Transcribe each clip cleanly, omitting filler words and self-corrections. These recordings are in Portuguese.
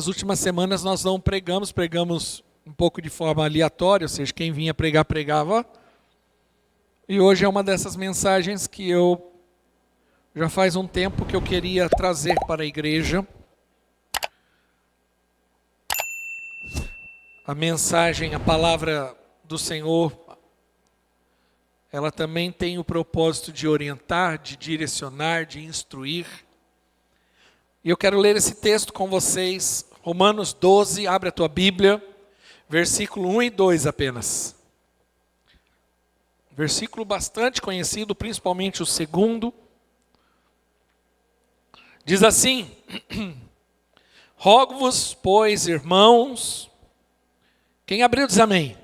Nas últimas semanas nós não pregamos um pouco de forma aleatória, ou seja, quem vinha pregar, pregava. E hoje é uma dessas mensagens que eu já faz um tempo que eu queria trazer para a igreja. A mensagem, a palavra do Senhor, ela também tem o propósito de orientar, de direcionar, de instruir. E eu quero ler esse texto com vocês, Romanos 12, abre a tua Bíblia, versículo 1 e 2 apenas. Versículo bastante conhecido, principalmente o segundo. Diz assim: Rogo-vos, pois, irmãos... Quem abriu diz amém.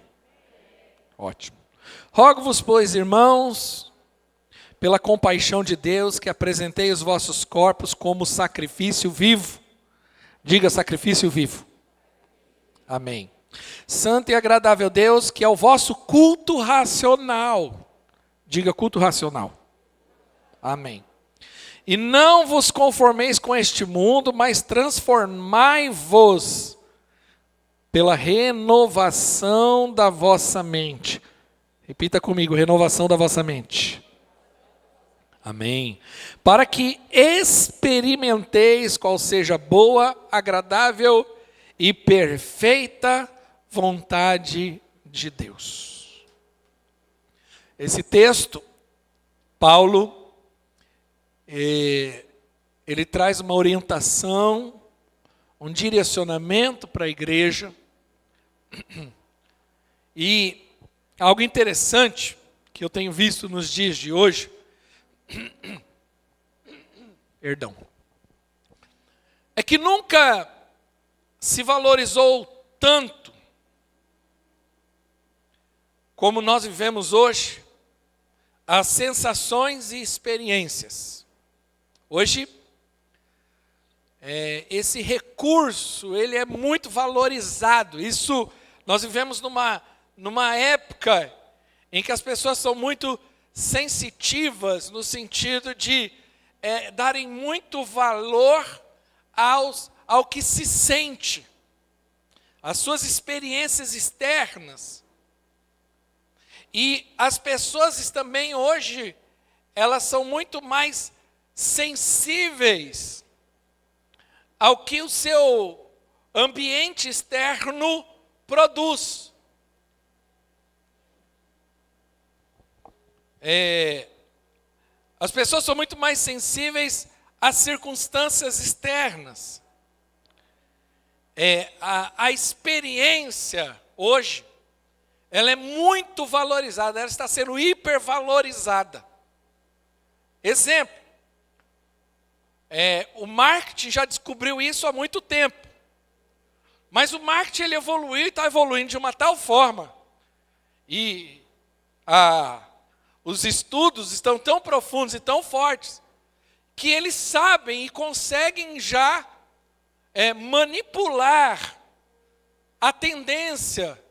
Ótimo. Rogo-vos, pois, irmãos, pela compaixão de Deus, que apresentei os vossos corpos como sacrifício vivo. Diga sacrifício vivo. Amém. Santo e agradável Deus, que é o vosso culto racional. Diga culto racional. Amém. E não vos conformeis com este mundo, mas transformai-vos pela renovação da vossa mente. Repita comigo, renovação da vossa mente. Amém. Para que experimenteis qual seja a boa, agradável e perfeita vontade de Deus. Esse texto, Paulo, ele traz uma orientação, um direcionamento para a igreja. E algo interessante que eu tenho visto nos dias de hoje, perdão, é que nunca se valorizou tanto como nós vivemos hoje as sensações e experiências. Hoje, esse recurso, ele é muito valorizado. Isso, nós vivemos numa época em que as pessoas são muito sensitivas, no sentido de darem muito valor ao que se sente, às suas experiências externas. E as pessoas também hoje, elas são muito mais sensíveis ao que o seu ambiente externo produz. As pessoas são muito mais sensíveis às circunstâncias externas. A experiência hoje, ela é muito valorizada, ela está sendo hipervalorizada. Exemplo. O marketing já descobriu isso há muito tempo. Mas o marketing ele evoluiu e está evoluindo de uma tal forma. E os estudos estão tão profundos e tão fortes que eles sabem e conseguem já manipular a tendência,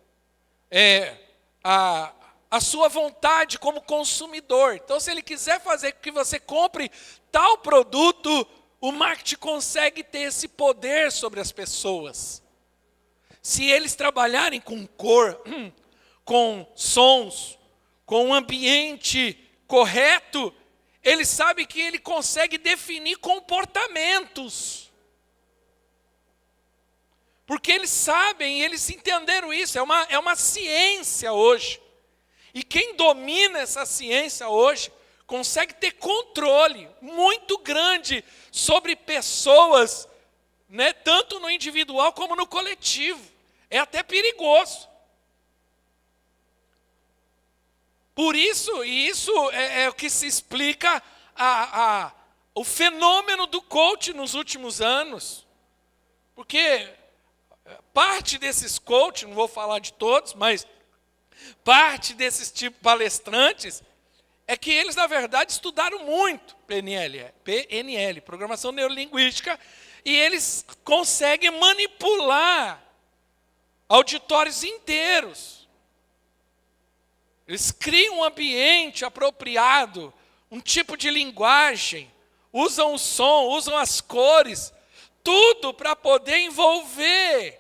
a sua vontade como consumidor. Então, se ele quiser fazer com que você compre tal produto, o marketing consegue ter esse poder sobre as pessoas. Se eles trabalharem com cor, com sons, com um ambiente correto, eles sabem que ele consegue definir comportamentos. Porque eles sabem, eles entenderam isso, é uma ciência hoje. E quem domina essa ciência hoje consegue ter controle muito grande sobre pessoas, né, tanto no individual como no coletivo. É até perigoso. Por isso, e isso é o que se explica o fenômeno do coach nos últimos anos. Porque parte desses coaches, não vou falar de todos, mas parte desses tipos palestrantes, é que eles, na verdade, estudaram muito PNL, Programação Neurolinguística, e eles conseguem manipular auditórios inteiros. Eles criam um ambiente apropriado, um tipo de linguagem, usam o som, usam as cores, tudo para poder envolver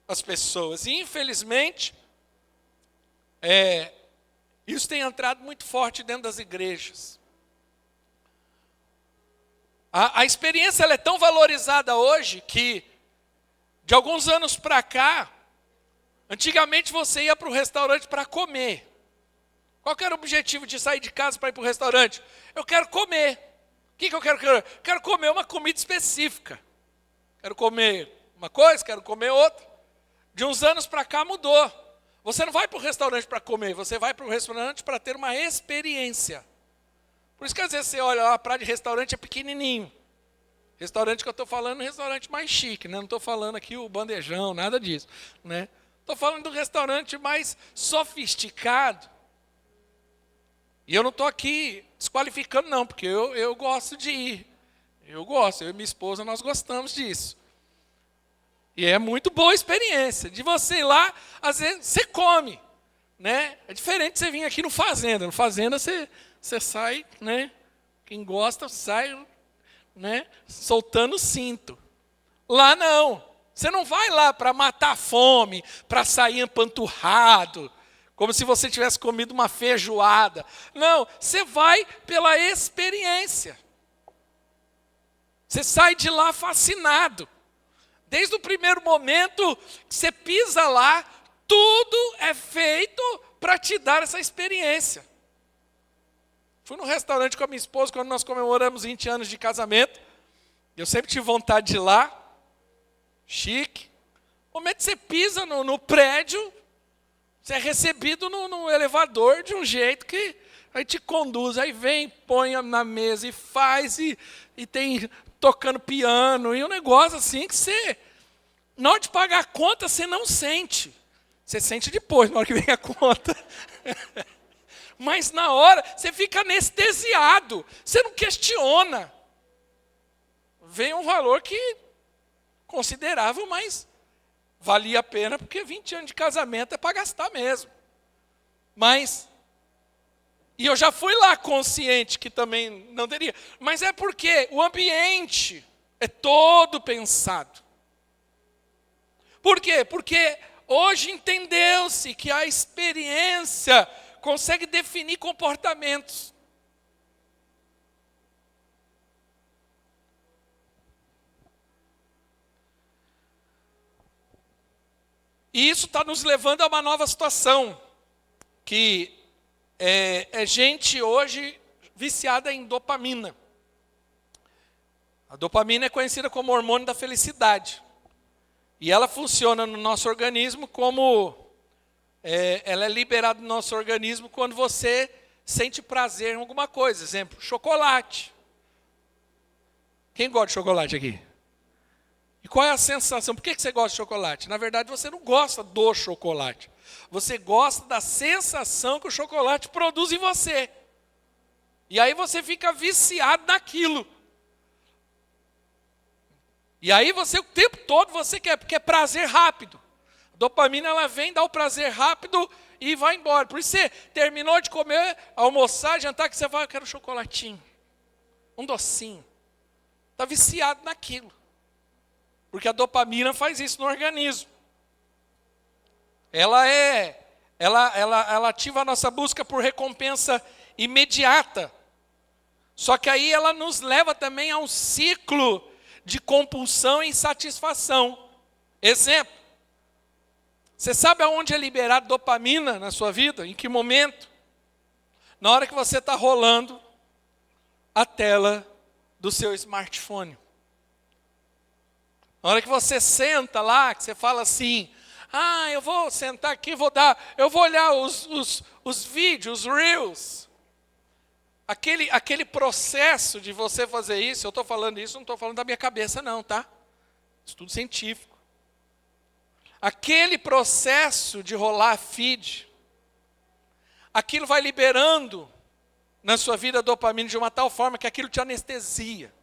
as pessoas. E, infelizmente, isso tem entrado muito forte dentro das igrejas. A experiência ela é tão valorizada hoje que, de alguns anos para cá, antigamente você ia para o restaurante para comer. Qual que era o objetivo de sair de casa para ir para o restaurante? Eu quero comer. O que eu quero? Quero comer uma comida específica. Quero comer uma coisa, quero comer outra. De uns anos para cá mudou. Você não vai para o restaurante para comer, você vai para o restaurante para ter uma experiência. Por isso que às vezes você olha lá, a praia de restaurante é pequenininho. Restaurante que eu estou falando, restaurante mais chique, né? Não estou falando aqui o bandejão, nada disso, né? Estou falando do restaurante mais sofisticado. E eu não estou aqui desqualificando não, porque eu gosto de ir. Eu gosto, eu e minha esposa, nós gostamos disso. E é muito boa a experiência. De você ir lá, às vezes você come, né? É diferente de você vir aqui no Fazenda. No Fazenda você sai, né? Quem gosta sai, né? Soltando o cinto. Lá não. Você não vai lá para matar a fome, para sair empanturrado, como se você tivesse comido uma feijoada. Não, você vai pela experiência. Você sai de lá fascinado. Desde o primeiro momento que você pisa lá, tudo é feito para te dar essa experiência. Fui no restaurante com a minha esposa quando nós comemoramos 20 anos de casamento. Eu sempre tive vontade de ir lá. Chique. No momento que você pisa no prédio, você é recebido no elevador de um jeito que aí te conduz. Aí vem, põe na mesa e faz, e tem tocando piano. E um negócio assim que você, na hora de pagar a conta, você não sente. Você sente depois, na hora que vem a conta. Mas na hora, você fica anestesiado. Você não questiona. Vem um valor que considerável, mas valia a pena, porque 20 anos de casamento é para gastar mesmo. Mas, e eu já fui lá consciente que também não teria, mas é porque o ambiente é todo pensado. Por quê? Porque hoje entendeu-se que a experiência consegue definir comportamentos. E isso está nos levando a uma nova situação, que é gente hoje viciada em dopamina. A dopamina é conhecida como hormônio da felicidade. E ela funciona no nosso organismo como... ela é liberada no nosso organismo quando você sente prazer em alguma coisa. Exemplo, chocolate. Quem gosta de chocolate aqui? E qual é a sensação? Por que você gosta de chocolate? Na verdade, você não gosta do chocolate. Você gosta da sensação que o chocolate produz em você. E aí você fica viciado naquilo. E aí você, o tempo todo, você quer, porque é prazer rápido. A dopamina, ela vem, dá o prazer rápido e vai embora. Por isso você terminou de comer, almoçar, jantar, que você vai, eu quero um chocolatinho. Um docinho. Está viciado naquilo. Porque a dopamina faz isso no organismo. Ela ativa a nossa busca por recompensa imediata. Só que aí ela nos leva também a um ciclo de compulsão e insatisfação. Exemplo. Você sabe aonde é liberado dopamina na sua vida? Em que momento? Na hora que você está rolando a tela do seu smartphone. Na hora que você senta lá, que você fala assim, eu vou sentar aqui, eu vou olhar os vídeos, os reels. Aquele processo de você fazer isso, eu estou falando isso, não estou falando da minha cabeça não, tá? Estudo científico. Aquele processo de rolar feed, aquilo vai liberando na sua vida dopamina de uma tal forma que aquilo te anestesia.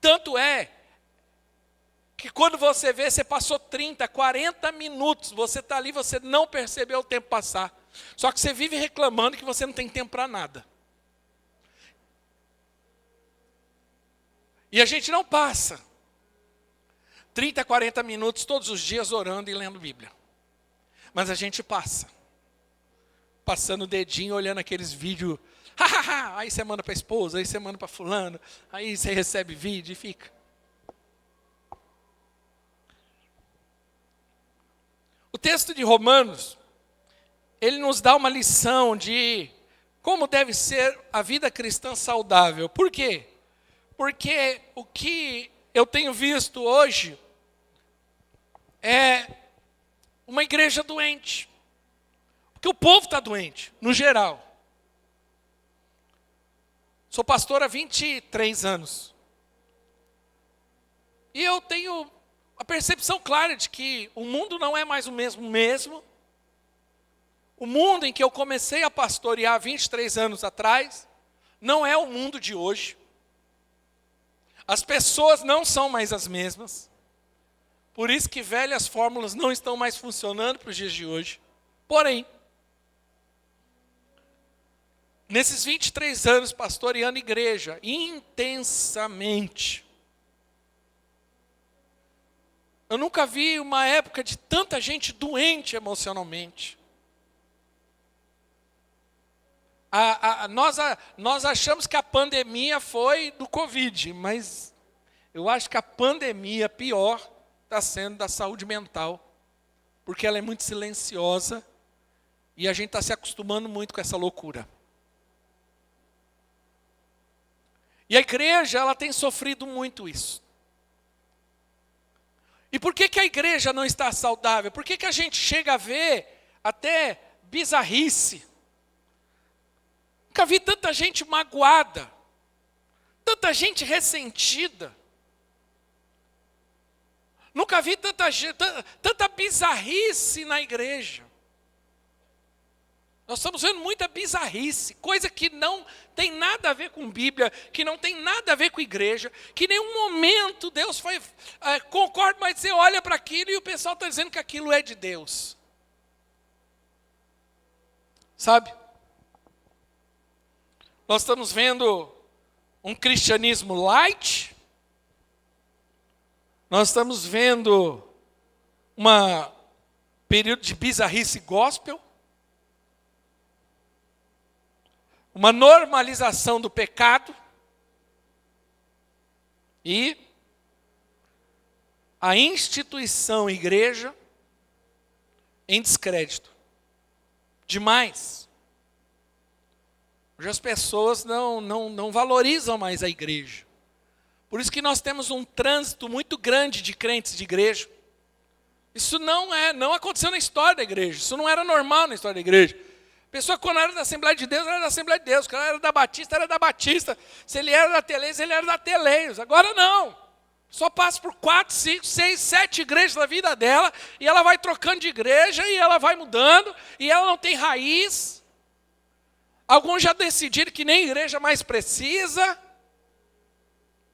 Tanto é que quando você vê, você passou 30, 40 minutos, você está ali, você não percebeu o tempo passar. Só que você vive reclamando que você não tem tempo para nada. E a gente não passa 30, 40 minutos todos os dias orando e lendo Bíblia. Mas a gente passando o dedinho, olhando aqueles vídeos. Aí você manda para a esposa, aí você manda para fulano, aí você recebe vídeo e fica. O texto de Romanos, ele nos dá uma lição de como deve ser a vida cristã saudável. Por quê? Porque o que eu tenho visto hoje é uma igreja doente. Porque o povo está doente, no geral. Sou pastor há 23 anos. E eu tenho a percepção clara de que o mundo não é mais o mesmo. O mundo em que eu comecei a pastorear 23 anos atrás, não é o mundo de hoje. As pessoas não são mais as mesmas. Por isso que velhas fórmulas não estão mais funcionando para os dias de hoje. Porém, nesses 23 anos pastoreando igreja, intensamente, eu nunca vi uma época de tanta gente doente emocionalmente. Nós achamos que a pandemia foi do Covid, mas eu acho que a pandemia pior está sendo da saúde mental, porque ela é muito silenciosa e a gente está se acostumando muito com essa loucura. E a igreja, ela tem sofrido muito isso. E por que a igreja não está saudável? Por que a gente chega a ver até bizarrice? Nunca vi tanta gente magoada, tanta gente ressentida. Nunca vi tanta bizarrice na igreja. Nós estamos vendo muita bizarrice, coisa que não tem nada a ver com Bíblia, que não tem nada a ver com igreja, que em nenhum momento Deus concorda, mas você olha para aquilo e o pessoal está dizendo que aquilo é de Deus. Sabe? Nós estamos vendo um cristianismo light, nós estamos vendo um período de bizarrice gospel, uma normalização do pecado e a instituição igreja em descrédito. Demais. Hoje as pessoas não valorizam mais a igreja. Por isso que nós temos um trânsito muito grande de crentes de igreja. Isso não aconteceu na história da igreja. Isso não era normal na história da igreja. A pessoa, quando era da Assembleia de Deus, era da Assembleia de Deus. Quando era da Batista, era da Batista. Se ele era da Teleios, ele era da Teleios. Agora não. Só passa por 4, 5, 6, 7 igrejas na vida dela, e ela vai trocando de igreja, e ela vai mudando, e ela não tem raiz. Alguns já decidiram que nem igreja mais precisa.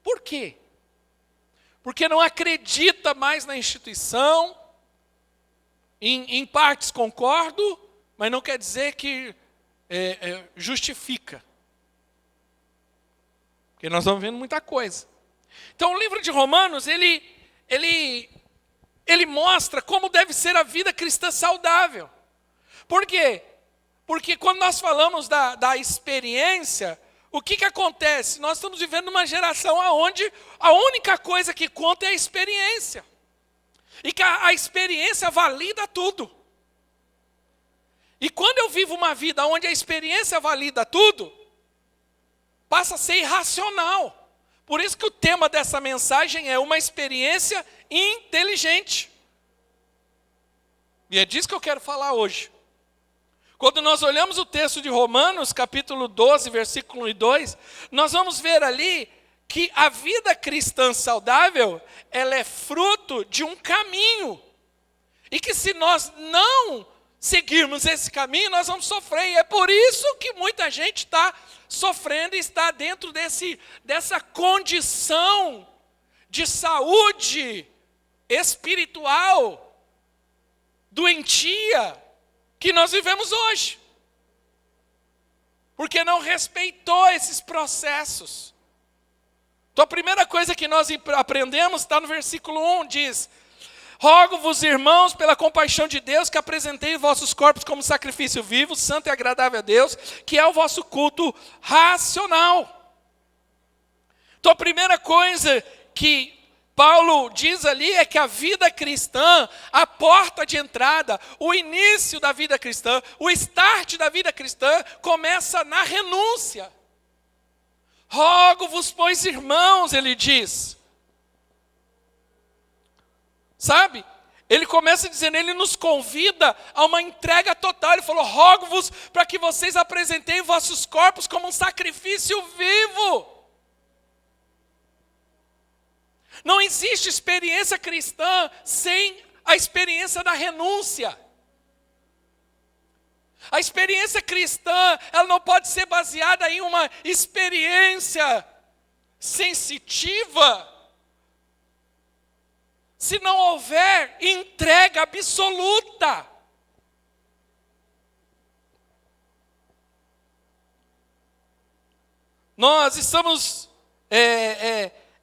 Por quê? Porque não acredita mais na instituição. Em partes concordo, mas não quer dizer que justifica. Porque nós estamos vendo muita coisa. Então o livro de Romanos, ele mostra como deve ser a vida cristã saudável. Por quê? Porque quando nós falamos da experiência, o que acontece? Nós estamos vivendo uma geração onde a única coisa que conta é a experiência. E que a experiência valida tudo. E quando eu vivo uma vida onde a experiência valida tudo, passa a ser irracional. Por isso que o tema dessa mensagem é uma experiência inteligente. E é disso que eu quero falar hoje. Quando nós olhamos o texto de Romanos, capítulo 12, versículo 2, nós vamos ver ali que a vida cristã saudável, ela é fruto de um caminho. E que se nós não seguirmos esse caminho, nós vamos sofrer. E é por isso que muita gente está sofrendo e está dentro dessa condição de saúde espiritual doentia que nós vivemos hoje. Porque não respeitou esses processos. Então a primeira coisa que nós aprendemos está no versículo 1, diz: rogo-vos, irmãos, pela compaixão de Deus, que apresentei vossos corpos como sacrifício vivo, santo e agradável a Deus, que é o vosso culto racional. Então a primeira coisa que Paulo diz ali é que a vida cristã, a porta de entrada, o início da vida cristã, o start da vida cristã, começa na renúncia. Rogo-vos, pois, irmãos, ele diz. Sabe? Ele começa dizendo, ele nos convida a uma entrega total. Ele falou, rogo-vos para que vocês apresentem vossos corpos como um sacrifício vivo. Não existe experiência cristã sem a experiência da renúncia. A experiência cristã, ela não pode ser baseada em uma experiência sensitiva, se não houver entrega absoluta. Nós estamos...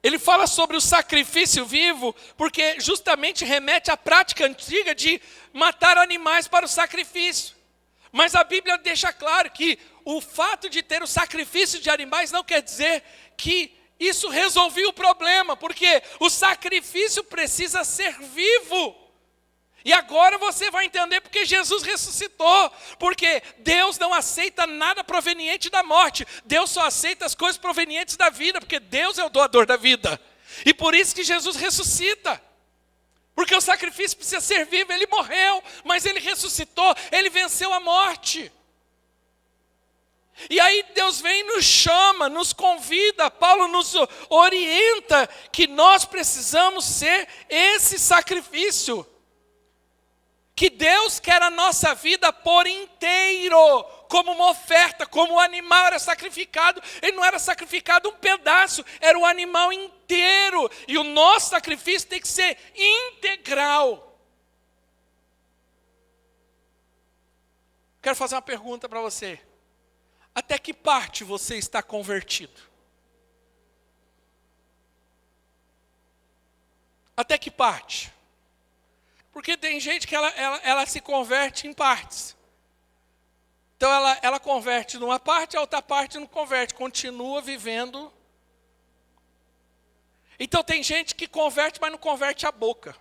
ele fala sobre o sacrifício vivo, porque justamente remete à prática antiga de matar animais para o sacrifício. Mas a Bíblia deixa claro que o fato de ter o sacrifício de animais não quer dizer que isso resolvia o problema, porque o sacrifício precisa ser vivo. E agora você vai entender porque Jesus ressuscitou. Porque Deus não aceita nada proveniente da morte. Deus só aceita as coisas provenientes da vida, porque Deus é o doador da vida. E por isso que Jesus ressuscita. Porque o sacrifício precisa ser vivo. Ele morreu, mas ele ressuscitou. Ele venceu a morte. E aí Deus vem e nos chama, nos convida. Paulo nos orienta que nós precisamos ser esse sacrifício. Que Deus quer a nossa vida por inteiro, como uma oferta, como o animal era sacrificado. Ele não era sacrificado um pedaço, era o animal inteiro. E o nosso sacrifício tem que ser integral. Quero fazer uma pergunta para você. Até que parte você está convertido? Até que parte? Porque tem gente que ela se converte em partes. Então ela converte numa parte, a outra parte não converte, continua vivendo. Então tem gente que converte, mas não converte a boca.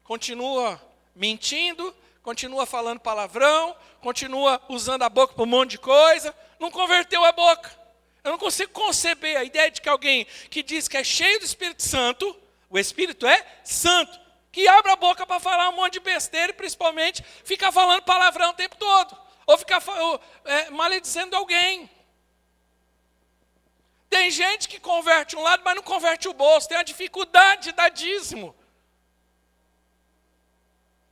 Continua mentindo, continua falando palavrão, continua usando a boca para um monte de coisa, não converteu a boca. Eu não consigo conceber a ideia de que alguém que diz que é cheio do Espírito Santo, o Espírito é santo, que abre a boca para falar um monte de besteira e principalmente ficar falando palavrão o tempo todo. Ou ficar maledizendo alguém. Tem gente que converte um lado, mas não converte o bolso. Tem a dificuldade de dar dízimo.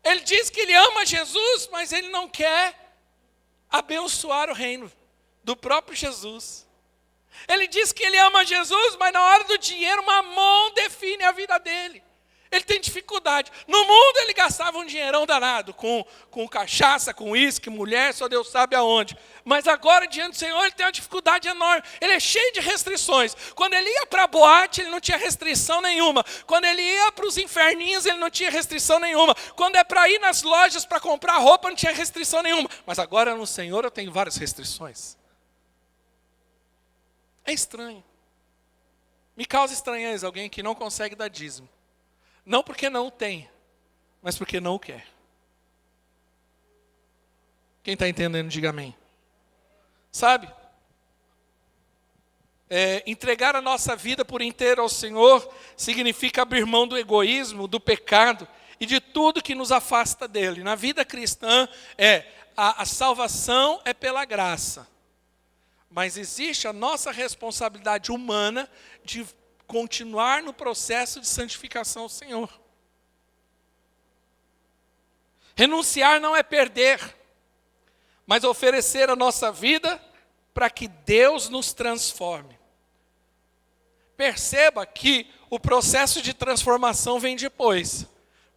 Ele diz que ele ama Jesus, mas ele não quer abençoar o reino do próprio Jesus. Ele diz que ele ama Jesus, mas na hora do dinheiro, Mamon define a vida dele. Ele tem dificuldade. No mundo ele gastava um dinheirão danado, com cachaça, com uísque, mulher, só Deus sabe aonde. Mas agora, diante do Senhor, ele tem uma dificuldade enorme. Ele é cheio de restrições. Quando ele ia para a boate, ele não tinha restrição nenhuma. Quando ele ia para os inferninhos, ele não tinha restrição nenhuma. Quando é para ir nas lojas para comprar roupa, não tinha restrição nenhuma. Mas agora no Senhor eu tenho várias restrições. É estranho. Me causa estranheza alguém que não consegue dar dízimo. Não porque não tem, mas porque não quer. Quem está entendendo, diga amém. Sabe? Entregar a nossa vida por inteiro ao Senhor significa abrir mão do egoísmo, do pecado e de tudo que nos afasta dele. Na vida cristã, a salvação é pela graça. Mas existe a nossa responsabilidade humana de continuar no processo de santificação ao Senhor. Renunciar não é perder, mas oferecer a nossa vida para que Deus nos transforme. Perceba que o processo de transformação vem depois,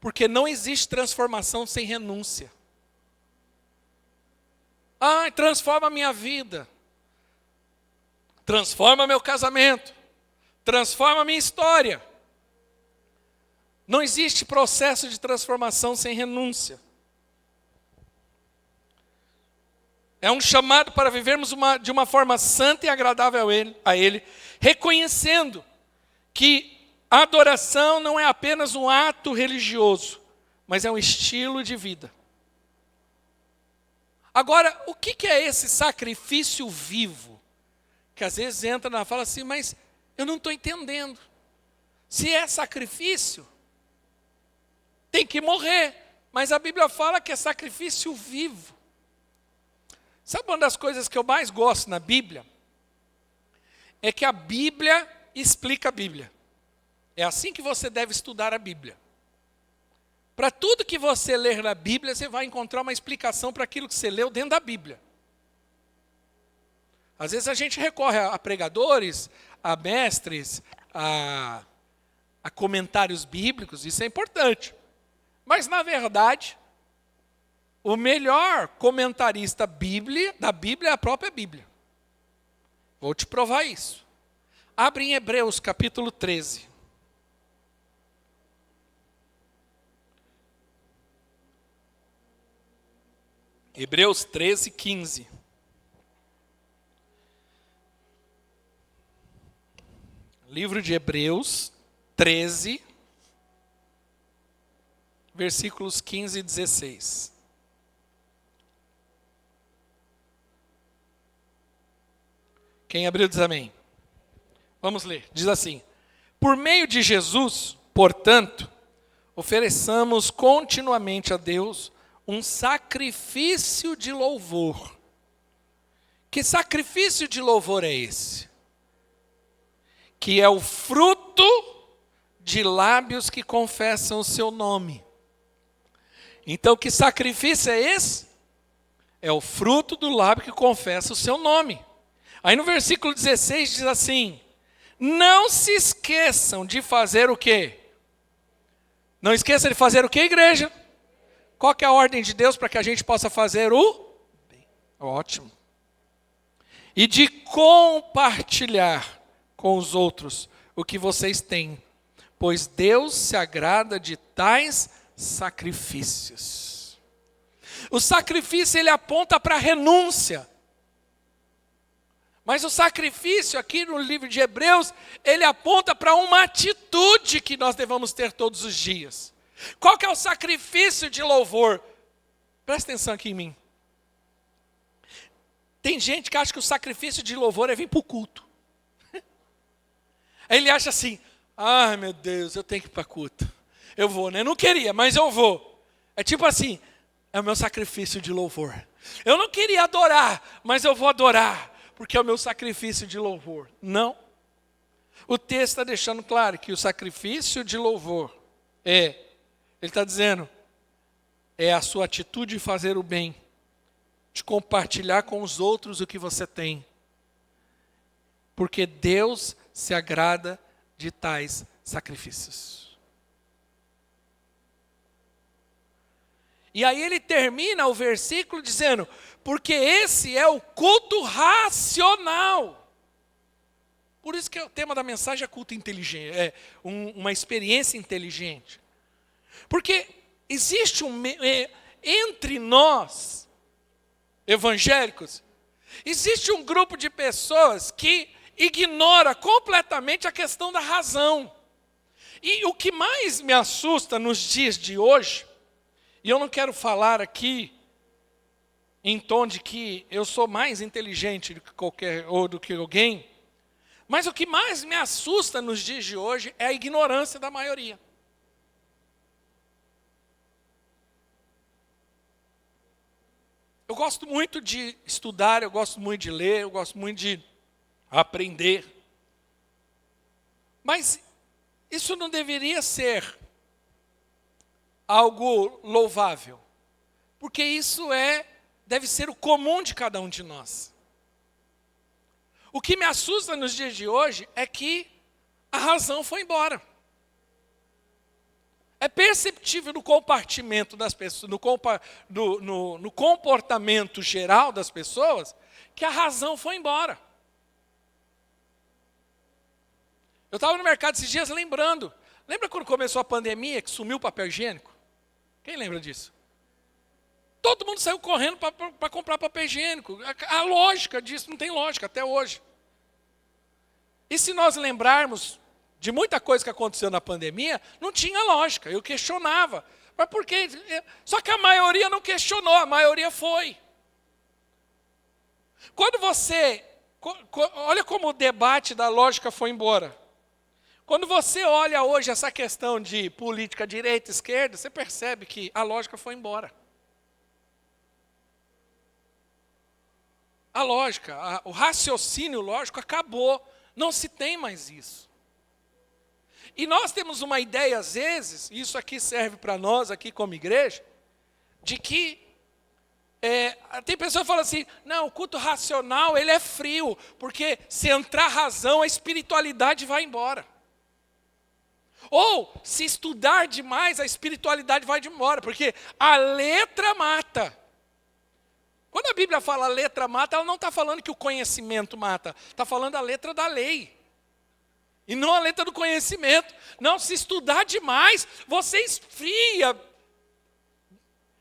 porque não existe transformação sem renúncia. Transforma a minha vida. transforma meu casamento, transforma minha história. Não existe processo de transformação sem renúncia. É um chamado para vivermos de uma forma santa e agradável a Ele, reconhecendo que a adoração não é apenas um ato religioso, mas é um estilo de vida. Agora, o que é esse sacrifício vivo? Que às vezes entra na fala assim, mas eu não estou entendendo. Se é sacrifício, tem que morrer. Mas a Bíblia fala que é sacrifício vivo. Sabe uma das coisas que eu mais gosto na Bíblia? É que a Bíblia explica a Bíblia. É assim que você deve estudar a Bíblia. Para tudo que você ler na Bíblia, você vai encontrar uma explicação para aquilo que você leu dentro da Bíblia. Às vezes a gente recorre a pregadores, a mestres, a comentários bíblicos, isso é importante. Mas, na verdade, o melhor comentarista da Bíblia é a própria Bíblia. Vou te provar isso. Abre em Hebreus capítulo 13. Hebreus 13, 15. Livro de Hebreus 13, versículos 15 e 16. Quem abriu diz amém. Vamos ler. Diz assim: por meio de Jesus, portanto, ofereçamos continuamente a Deus um sacrifício de louvor. Que sacrifício de louvor é esse? Que é o fruto de lábios que confessam o seu nome. Então, que sacrifício é esse? É o fruto do lábio que confessa o seu nome. Aí no versículo 16 diz assim: não se esqueçam de fazer o quê? Não esqueça de fazer o quê, igreja? Qual que é a ordem de Deus para que a gente possa fazer o bem? Ótimo. E de compartilhar com os outros o que vocês têm, pois Deus se agrada de tais sacrifícios. O sacrifício, ele aponta para a renúncia. Mas o sacrifício aqui no livro de Hebreus, ele aponta para uma atitude que nós devemos ter todos os dias. Qual que é o sacrifício de louvor? Presta atenção aqui em mim. Tem gente que acha que o sacrifício de louvor é vir para o culto. Aí ele acha assim, ai meu Deus, eu tenho que ir para culto. Eu vou, né? Eu não queria, mas eu vou. É tipo assim, é o meu sacrifício de louvor. Eu não queria adorar, mas eu vou adorar, porque é o meu sacrifício de louvor. Não. O texto está deixando claro que o sacrifício de louvor ele está dizendo, é a sua atitude de fazer o bem, de compartilhar com os outros o que você tem. Porque Deus se agrada de tais sacrifícios. E aí ele termina o versículo dizendo, porque esse é o culto racional. Por isso que o tema da mensagem é culto inteligente, é uma experiência inteligente. Porque existe entre nós, evangélicos, existe um grupo de pessoas que ignora completamente a questão da razão. E o que mais me assusta nos dias de hoje, e eu não quero falar aqui em tom de que eu sou mais inteligente do que qualquer ou do que alguém, mas o que mais me assusta nos dias de hoje é a ignorância da maioria. Eu gosto muito de estudar, eu gosto muito de ler, eu gosto muito de aprender. Mas isso não deveria ser algo louvável. Porque isso deve ser o comum de cada um de nós. O que me assusta nos dias de hoje é que a razão foi embora. É perceptível no compartimento das pessoas, no comportamento geral das pessoas, que a razão foi embora. Eu estava no mercado esses dias lembrando. Lembra quando começou a pandemia, que sumiu o papel higiênico? Quem lembra disso? Todo mundo saiu correndo para comprar papel higiênico. A lógica disso não tem lógica até hoje. E se nós lembrarmos de muita coisa que aconteceu na pandemia, não tinha lógica. Eu questionava. Mas por quê? Só que a maioria não questionou, a maioria foi. Quando você... Olha como o debate da lógica foi embora. Quando você olha hoje essa questão de política direita, esquerda, você percebe que a lógica foi embora. A lógica, o raciocínio lógico acabou. Não se tem mais isso. E nós temos uma ideia, às vezes, e isso aqui serve para nós, aqui como igreja, de que tem pessoas que falam assim, não, o culto racional, ele é frio, porque se entrar razão, a espiritualidade vai embora. Ou, se estudar demais, a espiritualidade vai embora, porque a letra mata. Quando a Bíblia fala letra mata, ela não está falando que o conhecimento mata, está falando a letra da lei. E não a letra do conhecimento. Não, se estudar demais, você esfria.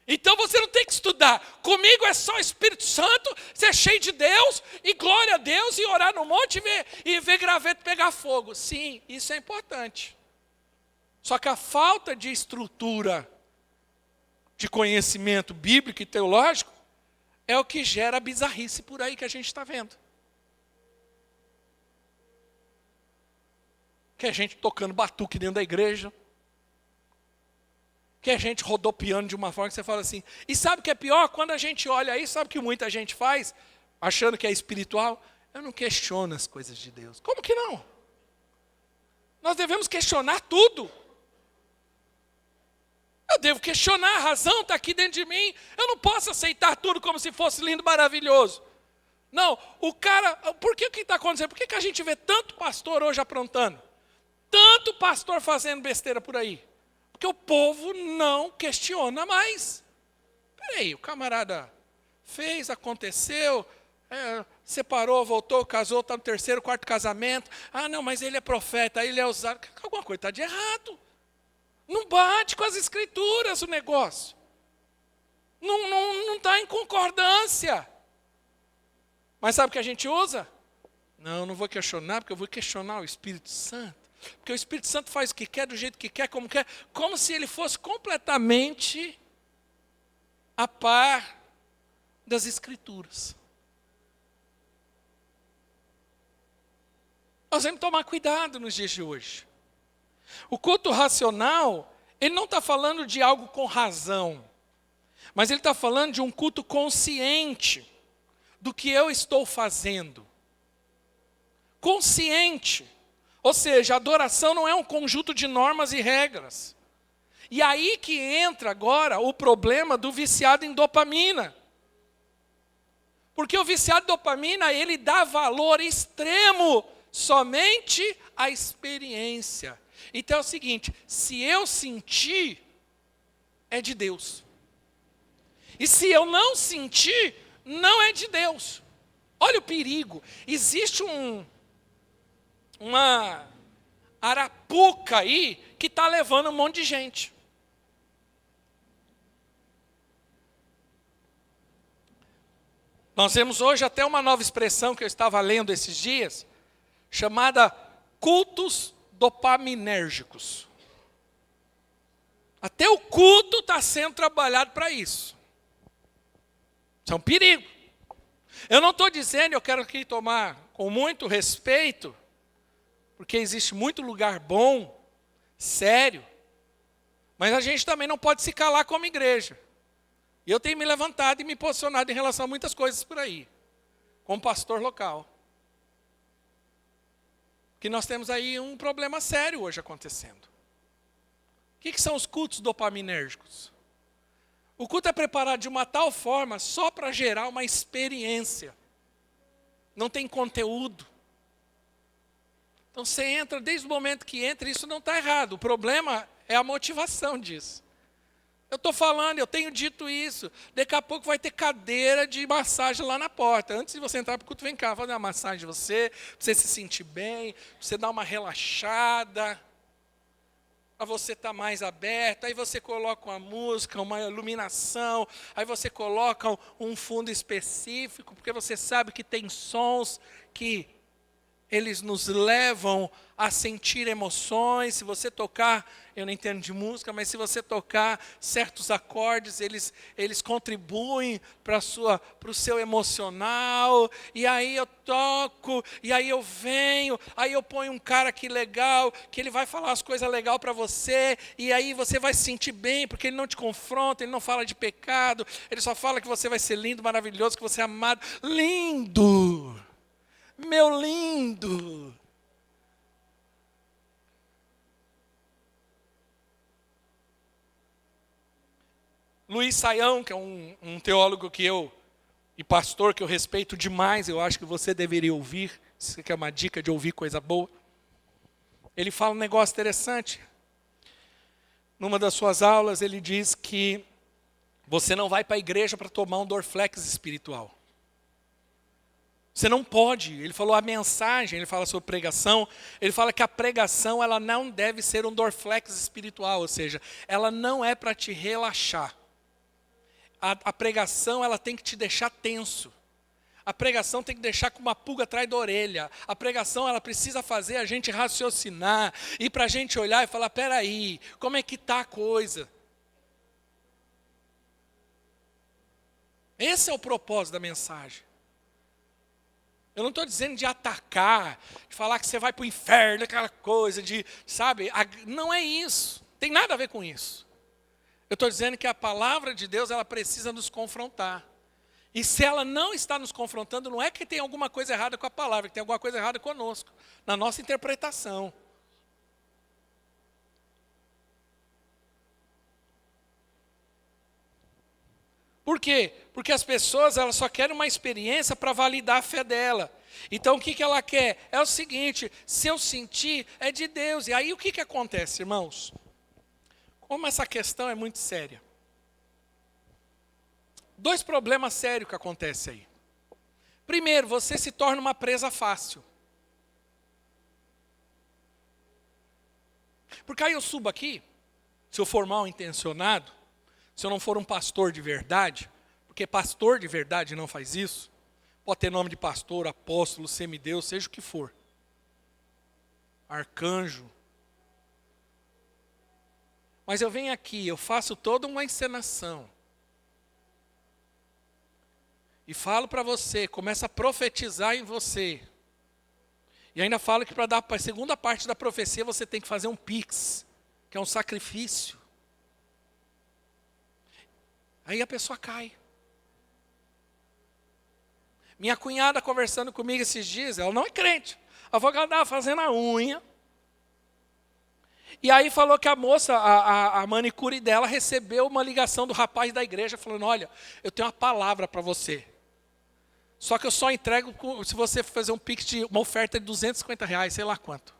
Então você não tem que estudar. Comigo é só Espírito Santo, ser cheio de Deus, e glória a Deus, e orar no monte e ver graveto pegar fogo. Sim, isso é importante. Só que a falta de estrutura, de conhecimento bíblico e teológico, é o que gera a bizarrice por aí que a gente está vendo. Que é gente tocando batuque dentro da igreja. Que é gente rodopiando de uma forma que você fala assim. E sabe o que é pior? Quando a gente olha aí, sabe o que muita gente faz? Achando que é espiritual. Eu não questiono as coisas de Deus. Como que não? Nós devemos questionar tudo. Eu devo questionar, a razão está aqui dentro de mim. Eu não posso aceitar tudo como se fosse lindo, maravilhoso. Não, o cara... Por que está acontecendo? Por que a gente vê tanto pastor hoje aprontando? Tanto pastor fazendo besteira por aí? Porque o povo não questiona mais. Peraí, o camarada fez, aconteceu, separou, voltou, casou, está no terceiro, quarto casamento. Ah, não, mas ele é profeta, ele é usado. Alguma coisa está de errado. Não bate com as escrituras o negócio. Não está em concordância. Mas sabe o que a gente usa? Não vou questionar, porque eu vou questionar o Espírito Santo. Porque o Espírito Santo faz o que quer, do jeito que quer, como se ele fosse completamente a par das Escrituras. Nós temos que tomar cuidado nos dias de hoje. O culto racional, ele não está falando de algo com razão, mas ele está falando de um culto consciente do que eu estou fazendo. Consciente. Ou seja, a adoração não é um conjunto de normas e regras. E aí que entra agora o problema do viciado em dopamina. Porque o viciado em dopamina, ele dá valor extremo somente à experiência. Então é o seguinte, se eu sentir, é de Deus. E se eu não sentir, não é de Deus. Olha o perigo. Existe uma arapuca aí que está levando um monte de gente. Nós temos hoje até uma nova expressão que eu estava lendo esses dias, chamada cultos dopaminérgicos. Até o culto está sendo trabalhado para isso. Isso é um perigo. Eu não estou dizendo, eu quero aqui tomar com muito respeito, porque existe muito lugar bom, sério, mas a gente também não pode se calar como igreja. E eu tenho me levantado e me posicionado em relação a muitas coisas por aí, como pastor local. Que nós temos aí um problema sério hoje acontecendo. O que são os cultos dopaminérgicos? O culto é preparado de uma tal forma só para gerar uma experiência. Não tem conteúdo. Então você entra, desde o momento que entra, isso não está errado. O problema é a motivação disso. Eu estou falando, eu tenho dito isso. Daqui a pouco vai ter cadeira de massagem lá na porta. Antes de você entrar para o culto, vem cá, fazer uma massagem de você, para você se sentir bem, para você dar uma relaxada, para você estar mais aberto. Aí você coloca uma música, uma iluminação, aí você coloca um fundo específico, porque você sabe que tem sons que eles nos levam a sentir emoções. Se você tocar, eu não entendo de música, mas se você tocar certos acordes, eles contribuem para o seu emocional. E aí eu toco, e aí eu venho, aí eu ponho um cara aqui legal, que ele vai falar as coisas legais para você, e aí você vai se sentir bem, porque ele não te confronta, ele não fala de pecado, ele só fala que você vai ser lindo, maravilhoso, que você é amado. Lindo! Meu lindo! Luiz Saião, que é um teólogo e pastor que eu respeito demais, eu acho que você deveria ouvir, isso aqui é uma dica de ouvir coisa boa. Ele fala um negócio interessante. Numa das suas aulas, ele diz que você não vai para a igreja para tomar um Dorflex espiritual. Você não pode. Ele falou a mensagem, ele fala sobre pregação, ele fala que a pregação ela não deve ser um Dorflex espiritual, ou seja, ela não é para te relaxar. A pregação ela tem que te deixar tenso. A pregação tem que deixar com uma pulga atrás da orelha. A pregação ela precisa fazer a gente raciocinar, e para a gente olhar e falar, peraí, como é que está a coisa? Esse é o propósito da mensagem. Eu não estou dizendo de atacar, de falar que você vai para o inferno, aquela coisa de, sabe? Não é isso. Tem nada a ver com isso. Eu estou dizendo que a palavra de Deus, ela precisa nos confrontar. E se ela não está nos confrontando, não é que tem alguma coisa errada com a palavra, que tem alguma coisa errada conosco, na nossa interpretação. Por quê? Porque as pessoas elas só querem uma experiência para validar a fé dela. Então o que ela quer? É o seguinte, se eu sentir, é de Deus. E aí o que acontece, irmãos? Como essa questão é muito séria. Dois problemas sérios que acontecem aí. Primeiro, você se torna uma presa fácil. Porque aí eu subo aqui, se eu for mal intencionado, se eu não for um pastor de verdade, porque pastor de verdade não faz isso, pode ter nome de pastor, apóstolo, semideus, seja o que for. Arcanjo. Mas eu venho aqui, eu faço toda uma encenação. E falo para você, começo a profetizar em você. E ainda falo que para dar a segunda parte da profecia você tem que fazer um pix, que é um sacrifício. Aí a pessoa cai. Minha cunhada conversando comigo esses dias, ela não é crente. Ela falou que ela estava fazendo a unha. E aí falou que a moça, a manicure dela, recebeu uma ligação do rapaz da igreja, falando, olha, eu tenho uma palavra para você. Só que eu só entrego se você fazer um pix de uma oferta de R$250, sei lá quanto.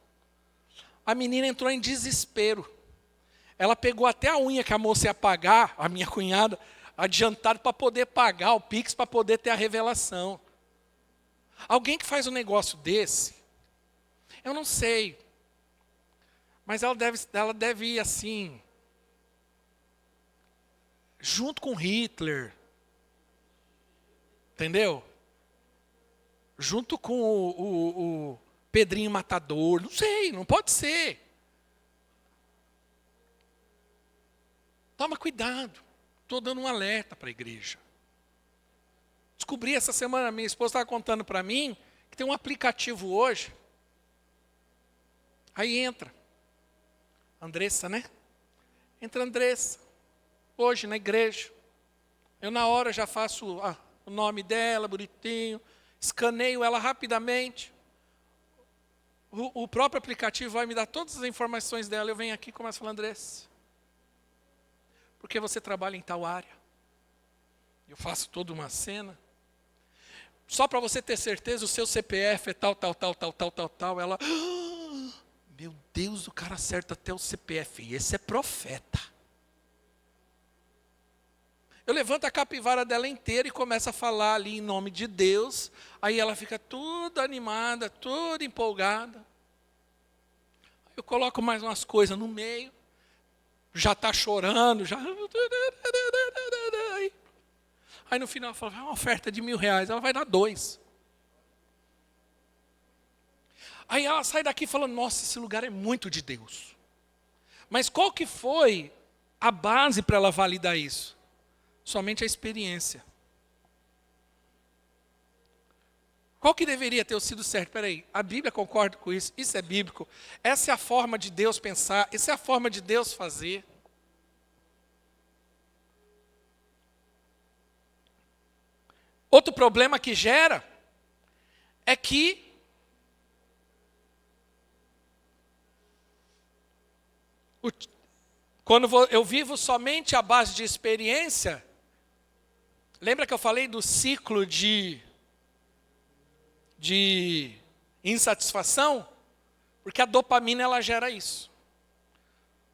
A menina entrou em desespero. Ela pegou até a unha que a moça ia pagar, a minha cunhada, adiantado para poder pagar o pix, para poder ter a revelação. Alguém que faz um negócio desse, eu não sei, mas ela deve ir assim, junto com Hitler, entendeu? Junto com o Pedrinho Matador, não sei, não pode ser. Toma cuidado, estou dando um alerta para a igreja. Descobri essa semana, minha esposa estava contando para mim, que tem um aplicativo hoje. Aí entra, Andressa, né? Entra Andressa, hoje na igreja. Eu na hora já faço o nome dela, bonitinho, escaneio ela rapidamente. O próprio aplicativo vai me dar todas as informações dela. Eu venho aqui e começo a falar, Andressa, porque você trabalha em tal área. Eu faço toda uma cena. Só para você ter certeza, o seu CPF é tal. Ela, meu Deus, o cara acerta até o CPF. E esse é profeta. Eu levanto a capivara dela inteira e começo a falar ali em nome de Deus. Aí ela fica toda animada, toda empolgada. Eu coloco mais umas coisas no meio. Já está chorando, já. Aí no final ela fala, uma oferta de R$1.000, ela vai dar 2. Aí ela sai daqui falando, nossa, esse lugar é muito de Deus. Mas qual que foi a base para ela validar isso? Somente a experiência. Qual que deveria ter sido certo? Peraí, a Bíblia concorda com isso? Isso é bíblico? Essa é a forma de Deus pensar? Essa é a forma de Deus fazer? Outro problema que gera é que quando eu vivo somente à base de experiência, lembra que eu falei do ciclo de insatisfação? Porque a dopamina ela gera isso.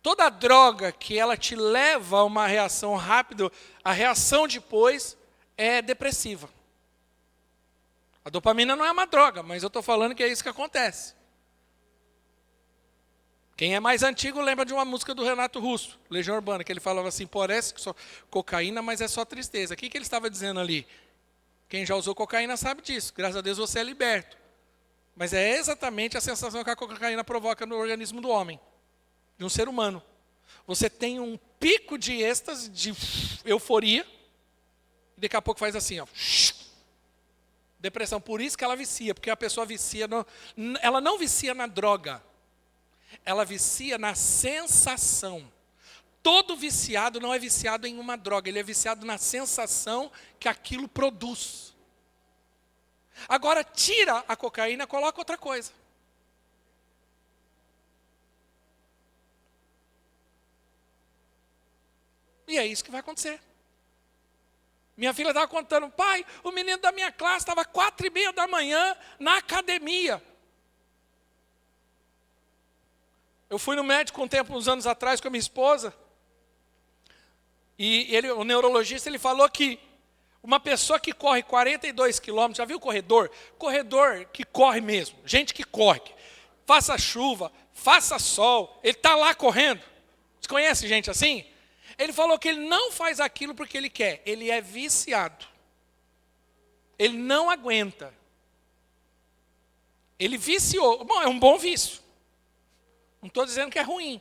Toda droga que ela te leva a uma reação rápida, a reação depois é depressiva. A dopamina não é uma droga, mas eu estou falando que é isso que acontece. Quem é mais antigo lembra de uma música do Renato Russo, Legião Urbana, que ele falava assim, parece que só cocaína, mas é só tristeza. O que ele estava dizendo ali? Quem já usou cocaína sabe disso. Graças a Deus você é liberto. Mas é exatamente a sensação que a cocaína provoca no organismo do homem, de um ser humano. Você tem um pico de êxtase, de euforia, e daqui a pouco faz assim, ó, depressão. Por isso que ela vicia, porque a pessoa vicia, ela não vicia na droga. Ela vicia na sensação. Todo viciado não é viciado em uma droga, ele é viciado na sensação que aquilo produz. Agora, tira a cocaína, coloca outra coisa. E é isso que vai acontecer. Minha filha estava contando, pai, o menino da minha classe estava 4:30 da manhã na academia. Eu fui no médico uns anos atrás com a minha esposa, e o neurologista ele falou que uma pessoa que corre 42 quilômetros, já viu corredor? Corredor que corre mesmo, gente que corre, faça chuva, faça sol, ele está lá correndo. Você conhece gente assim? Ele falou que ele não faz aquilo porque ele quer, ele é viciado. Ele não aguenta. Ele viciou, bom, é um bom vício. Não estou dizendo que é ruim.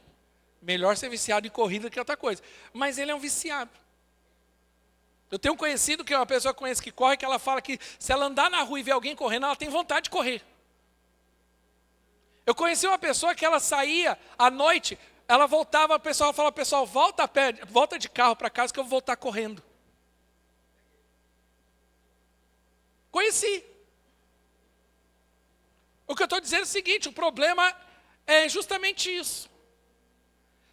Melhor ser viciado em corrida que outra coisa. Mas ele é um viciado. Eu tenho um conhecido que é uma pessoa que eu conheço que corre, que ela fala que se ela andar na rua e ver alguém correndo, ela tem vontade de correr. Eu conheci uma pessoa que ela saía à noite, ela voltava, o pessoal falava, pessoal, volta de carro para casa que eu vou voltar correndo. Conheci. O que eu estou dizendo é o seguinte, o problema é justamente isso.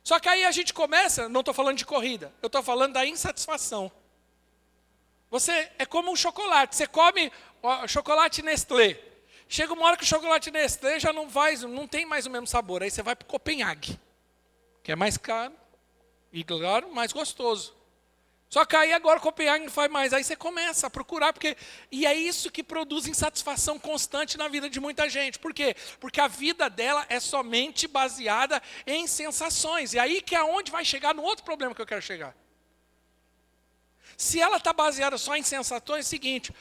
Só que aí a gente começa, não estou falando de corrida, eu estou falando da insatisfação. Você é como um chocolate, você come chocolate Nestlé. Chega uma hora que o chocolate Nestlé já não tem mais o mesmo sabor. Aí você vai para o Copenhague, que é mais caro e, claro, mais gostoso. Só que aí agora o Copenhague não faz mais. Aí você começa a procurar, e é isso que produz insatisfação constante na vida de muita gente. Por quê? Porque a vida dela é somente baseada em sensações. E aí que é onde vai chegar no outro problema que eu quero chegar. Se ela está baseada só em sensações, é o seguinte,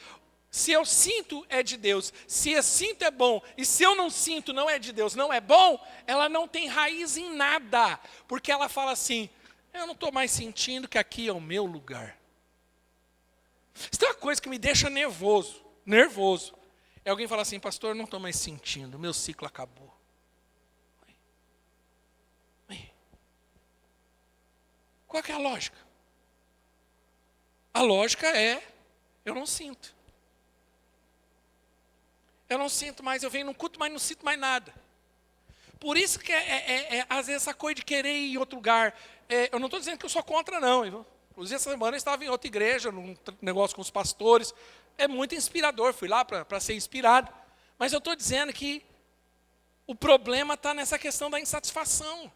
se eu sinto é de Deus, se eu sinto é bom, e se eu não sinto não é de Deus, não é bom, ela não tem raiz em nada. Porque ela fala assim, eu não estou mais sentindo que aqui é o meu lugar. Isso é uma coisa que me deixa nervoso. É alguém falar assim, pastor, eu não estou mais sentindo, meu ciclo acabou. Qual que é a lógica? A lógica é, eu não sinto. Eu não sinto mais, eu venho num culto, mas não sinto mais nada. Por isso que às vezes essa coisa de querer ir em outro lugar, eu não estou dizendo que eu sou contra não. Inclusive essa semana eu estava em outra igreja, num negócio com os pastores, é muito inspirador, fui lá para ser inspirado. Mas eu estou dizendo que o problema está nessa questão da insatisfação.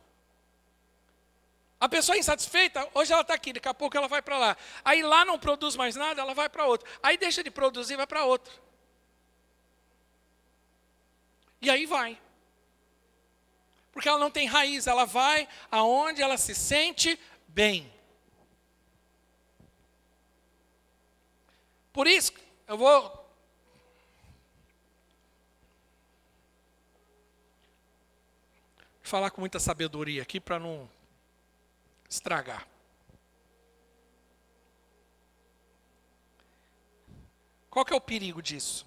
A pessoa insatisfeita, hoje ela está aqui, daqui a pouco ela vai para lá. Aí lá não produz mais nada, ela vai para outro. Aí deixa de produzir, vai para outro. E aí vai. Porque ela não tem raiz, ela vai aonde ela se sente bem. Por isso, eu vou falar com muita sabedoria aqui para não estragar. Qual que é o perigo disso?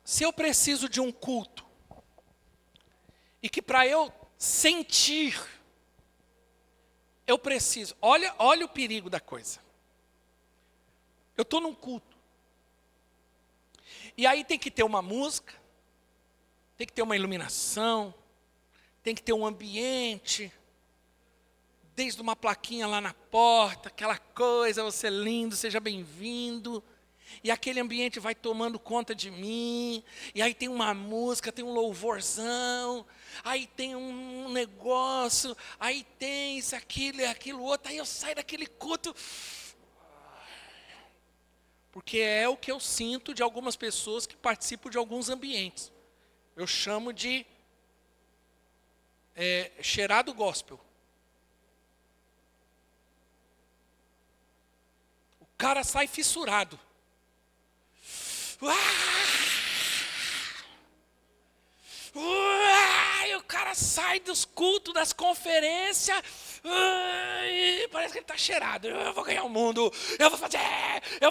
Se eu preciso de um culto, e que para eu sentir, eu preciso, olha o perigo da coisa. Eu estou num culto, e aí tem que ter uma música, tem que ter uma iluminação, tem que ter um ambiente, desde uma plaquinha lá na porta, aquela coisa, você é lindo, seja bem-vindo. E aquele ambiente vai tomando conta de mim, e aí tem uma música, tem um louvorzão, aí tem um negócio, aí tem isso, aquilo outro, aí eu saio daquele culto. Porque é o que eu sinto de algumas pessoas que participam de alguns ambientes. Eu chamo de cheirar do gospel. O cara sai fissurado. E o cara sai dos cultos, das conferências, parece que ele está cheirado. Eu vou ganhar o mundo, eu vou fazer, eu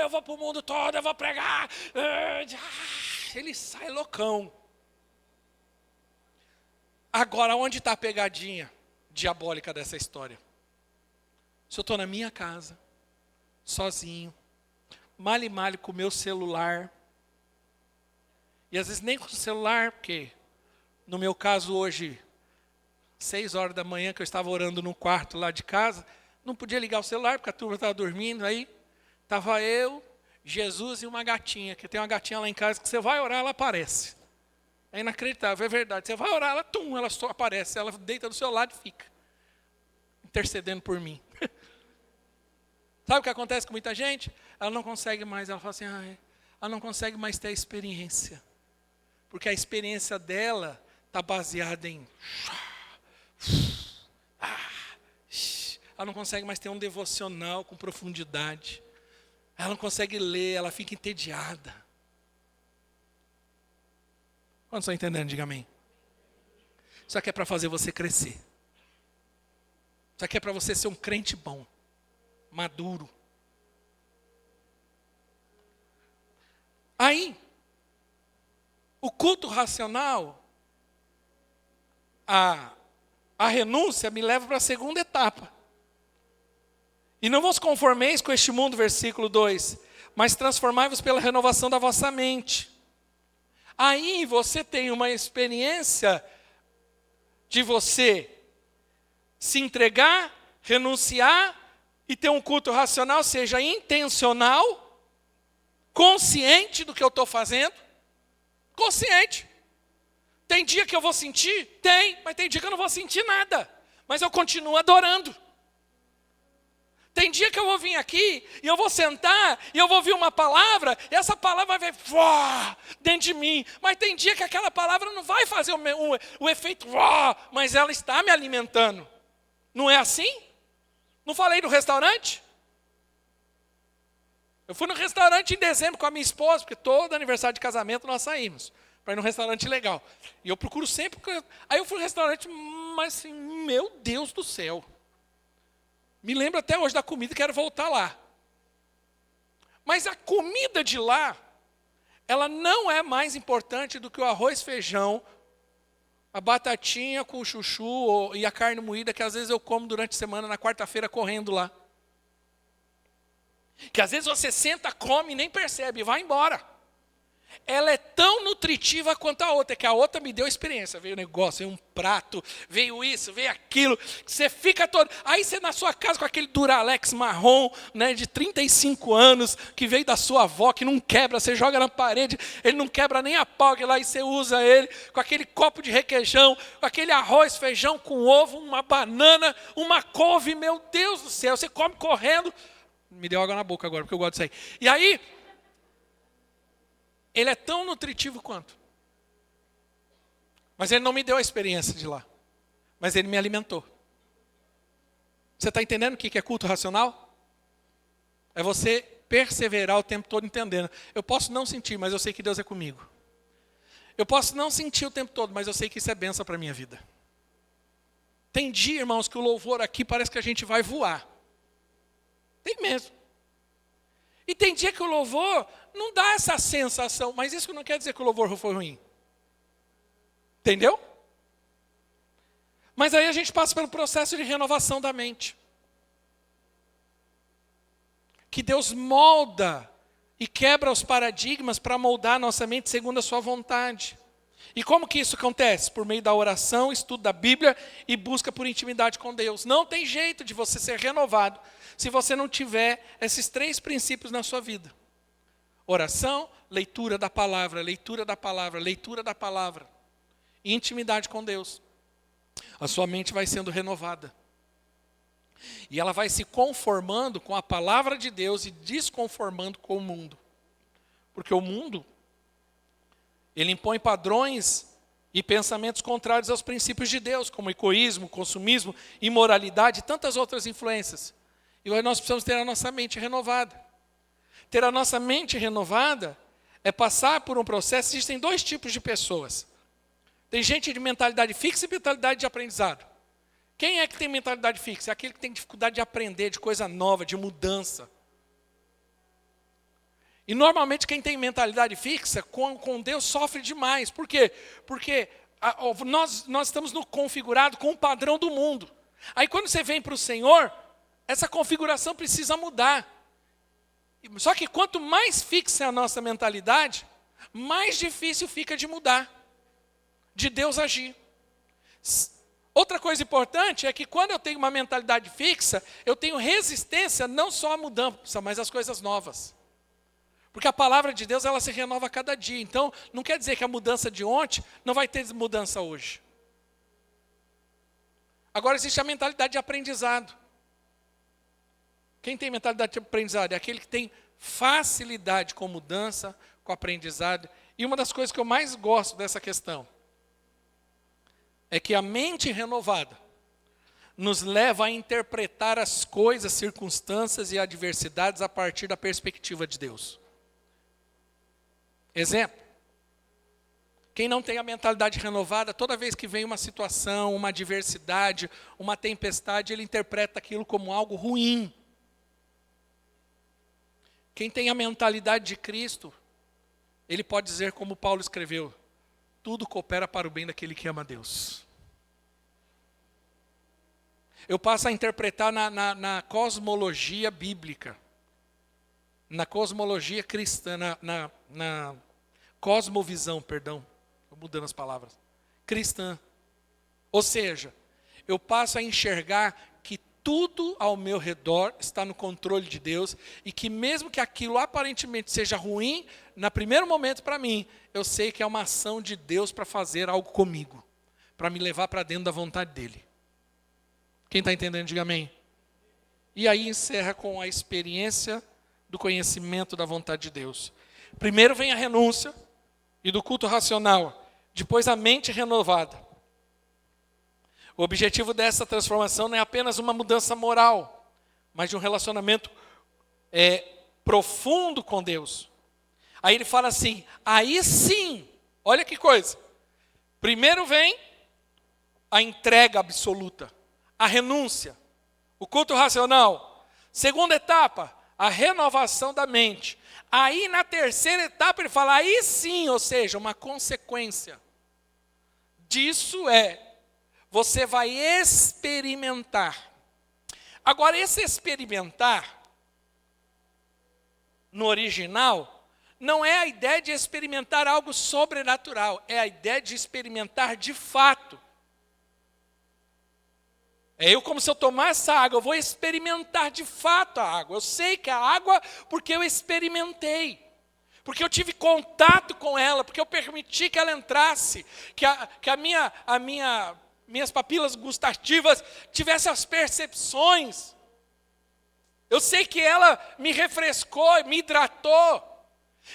vou para o mundo todo, eu vou pregar. Ele sai loucão. Agora, onde está a pegadinha diabólica dessa história? Se eu estou na minha casa, sozinho, male com o meu celular, e às vezes nem com o celular, porque no meu caso hoje, 6 horas da manhã, que eu estava orando no quarto lá de casa, não podia ligar o celular, porque a turma estava dormindo, aí estava eu, Jesus e uma gatinha, que tem uma gatinha lá em casa, que você vai orar, ela aparece. É inacreditável, é verdade. Você vai orar, ela só aparece, ela deita do seu lado e fica, intercedendo por mim. Sabe o que acontece com muita gente? Ela não consegue mais, ela fala assim, ela não consegue mais ter a experiência. Porque a experiência dela está baseada em... Ela não consegue mais ter um devocional com profundidade. Ela não consegue ler, ela fica entediada. Quantos estão entendendo? Diga amém. Isso aqui é para fazer você crescer. Isso aqui é para você ser um crente bom, maduro. Aí, o culto racional, a renúncia me leva para a segunda etapa. E não vos conformeis com este mundo, versículo 2, mas transformai-vos pela renovação da vossa mente. Aí você tem uma experiência de você se entregar, renunciar e ter um culto racional, seja intencional, consciente do que eu estou fazendo, consciente. Tem dia que eu vou sentir? Tem, mas tem dia que eu não vou sentir nada, mas eu continuo adorando. Tem dia que eu vou vir aqui, e eu vou sentar, e eu vou ouvir uma palavra, e essa palavra vai vir dentro de mim. Mas tem dia que aquela palavra não vai fazer o efeito, mas ela está me alimentando. Não é assim? Não falei do restaurante? Eu fui no restaurante em dezembro com a minha esposa, porque todo aniversário de casamento nós saímos, para ir num restaurante legal. E eu procuro sempre... Aí eu fui no restaurante, mas assim, meu Deus do céu. Me lembro até hoje da comida e quero voltar lá. Mas a comida de lá, ela não é mais importante do que o arroz, feijão, a batatinha com o chuchu e a carne moída, que às vezes eu como durante a semana, na quarta-feira, correndo lá. Que às vezes você senta, come e nem percebe, e vai embora. ela é tão nutritiva quanto a outra, que a outra me deu experiência. Veio um negócio, veio um prato, veio isso, veio aquilo. Você fica todo... Aí você na sua casa com aquele Duralex marrom, né, de 35 anos, que veio da sua avó, que não quebra, você joga na parede, ele não quebra nem a pau, que lá e você usa ele, com aquele copo de requeijão, com aquele arroz, feijão com ovo, uma banana, uma couve, meu Deus do céu, você come correndo. Me deu água na boca agora, porque eu gosto disso aí. E aí... ele é tão nutritivo quanto. Mas ele não me deu a experiência de lá. Mas ele me alimentou. Você está entendendo o que é culto racional? É você perseverar o tempo todo entendendo. Eu posso não sentir, mas eu sei que Deus é comigo. Eu posso não sentir o tempo todo, mas eu sei que isso é bênção para a minha vida. Tem dia, irmãos, que o louvor aqui parece que a gente vai voar. Tem mesmo. E tem dia que o louvor não dá essa sensação, mas isso não quer dizer que o louvor foi ruim. Entendeu? Mas aí a gente passa pelo processo de renovação da mente. Que Deus molda e quebra os paradigmas para moldar a nossa mente segundo a sua vontade. E como que isso acontece? Por meio da oração, estudo da Bíblia e busca por intimidade com Deus. Não tem jeito de você ser renovado se você não tiver esses 3 princípios na sua vida. Oração, leitura da palavra, leitura da palavra, leitura da palavra. E intimidade com Deus. A sua mente vai sendo renovada. E ela vai se conformando com a palavra de Deus e desconformando com o mundo. Porque o mundo, ele impõe padrões e pensamentos contrários aos princípios de Deus, como egoísmo, consumismo, imoralidade e tantas outras influências. E hoje nós precisamos ter a nossa mente renovada. Ter a nossa mente renovada é passar por um processo. Existem 2 tipos de pessoas. Tem gente de mentalidade fixa e mentalidade de aprendizado. Quem é que tem mentalidade fixa? É aquele que tem dificuldade de aprender, de coisa nova, de mudança. E normalmente quem tem mentalidade fixa com Deus sofre demais. Por quê? Porque nós estamos configurados com o padrão do mundo. Aí quando você vem para o Senhor, essa configuração precisa mudar. Só que quanto mais fixa é a nossa mentalidade, mais difícil fica de mudar, de Deus agir. Outra coisa importante é que quando eu tenho uma mentalidade fixa, eu tenho resistência não só à mudança, mas às coisas novas. Porque a palavra de Deus, ela se renova a cada dia. Então, não quer dizer que a mudança de ontem não vai ter mudança hoje. Agora existe a mentalidade de aprendizado. Quem tem mentalidade de aprendizado? É aquele que tem facilidade com mudança, com aprendizado. E uma das coisas que eu mais gosto dessa questão é que a mente renovada nos leva a interpretar as coisas, circunstâncias e adversidades a partir da perspectiva de Deus. Exemplo. Quem não tem a mentalidade renovada, toda vez que vem uma situação, uma adversidade, uma tempestade, ele interpreta aquilo como algo ruim. Quem tem a mentalidade de Cristo, ele pode dizer como Paulo escreveu: tudo coopera para o bem daquele que ama a Deus. Eu passo a interpretar na cosmologia bíblica, na cosmologia cristã, na cosmovisão, perdão, estou mudando as palavras, cristã. Ou seja, eu passo a enxergar que tudo ao meu redor está no controle de Deus e que mesmo que aquilo aparentemente seja ruim, no primeiro momento para mim, eu sei que é uma ação de Deus para fazer algo comigo, para me levar para dentro da vontade dEle. Quem está entendendo, diga amém. E aí encerra com a experiência do conhecimento da vontade de Deus. Primeiro vem a renúncia e do culto racional, depois a mente renovada. O objetivo dessa transformação não é apenas uma mudança moral, mas de um relacionamento profundo com Deus. Aí ele fala assim, aí sim, olha que coisa. Primeiro vem a entrega absoluta, a renúncia, o culto racional. Segunda etapa, a renovação da mente. Aí na terceira etapa ele fala, aí sim, ou seja, uma consequência disso você vai experimentar. Agora esse experimentar, no original, não é a ideia de experimentar algo sobrenatural, é a ideia de experimentar de fato. Como se eu tomar essa água, eu vou experimentar de fato a água. Eu sei que a água, porque eu experimentei. Porque eu tive contato com ela, porque eu permiti que ela entrasse, que minhas papilas gustativas tivessem as percepções. Eu sei que ela me refrescou, me hidratou.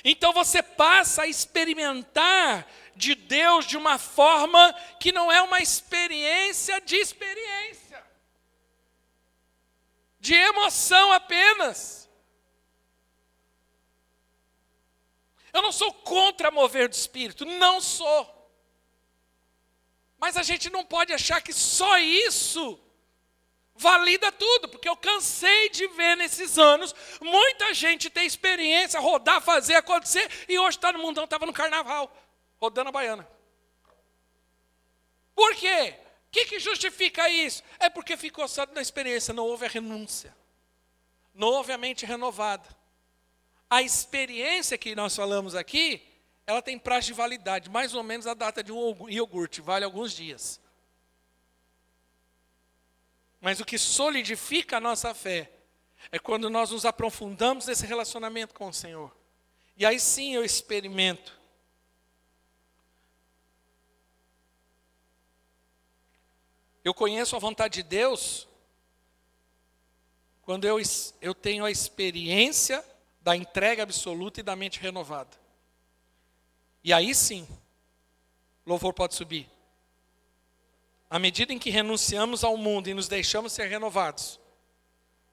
Então você passa a experimentar de Deus de uma forma que não é uma experiência de experiência. De emoção apenas. Eu não sou contra mover do Espírito, não sou. Mas a gente não pode achar que só isso valida tudo, porque eu cansei de ver nesses anos muita gente ter experiência, rodar, fazer, acontecer, e hoje está no mundão, estava no carnaval, rodando a baiana. Por quê? O que justifica isso? É porque ficou só na experiência, não houve a renúncia, não houve a mente renovada. A experiência que nós falamos aqui, ela tem prazo de validade, mais ou menos a data de um iogurte, vale alguns dias. Mas o que solidifica a nossa fé é quando nós nos aprofundamos nesse relacionamento com o Senhor. E aí sim eu experimento. Eu conheço a vontade de Deus quando eu tenho a experiência da entrega absoluta e da mente renovada. E aí sim, louvor pode subir. À medida em que renunciamos ao mundo e nos deixamos ser renovados,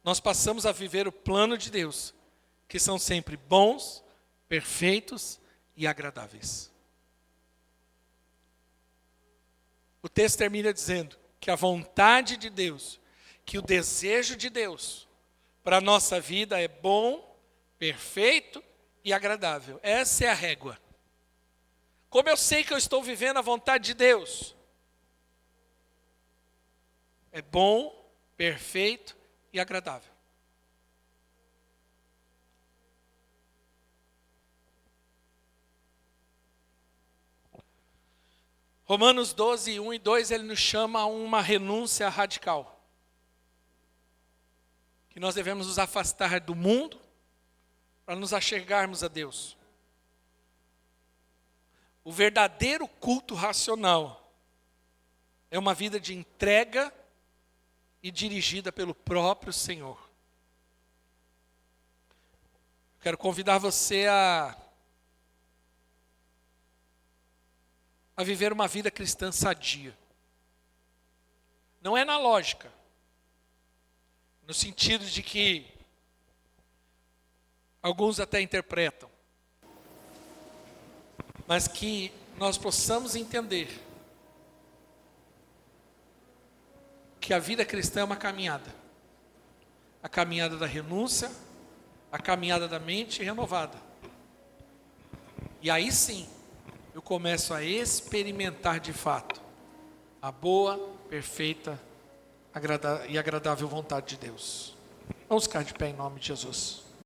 nós passamos a viver o plano de Deus, que são sempre bons, perfeitos e agradáveis. O texto termina dizendo que a vontade de Deus, que o desejo de Deus para a nossa vida é bom, perfeito e agradável. Essa é a régua. Como eu sei que eu estou vivendo a vontade de Deus? É bom, perfeito e agradável. Romanos 12, 1 e 2, ele nos chama a uma renúncia radical. Que nós devemos nos afastar do mundo para nos achegarmos a Deus. O verdadeiro culto racional é uma vida de entrega e dirigida pelo próprio Senhor. Quero convidar você a viver uma vida cristã sadia. Não é na lógica, no sentido de que alguns até interpretam, mas que nós possamos entender que a vida cristã é uma caminhada. A caminhada da renúncia, a caminhada da mente renovada. E aí sim, eu começo a experimentar de fato a boa, perfeita e agradável vontade de Deus. Vamos ficar de pé em nome de Jesus.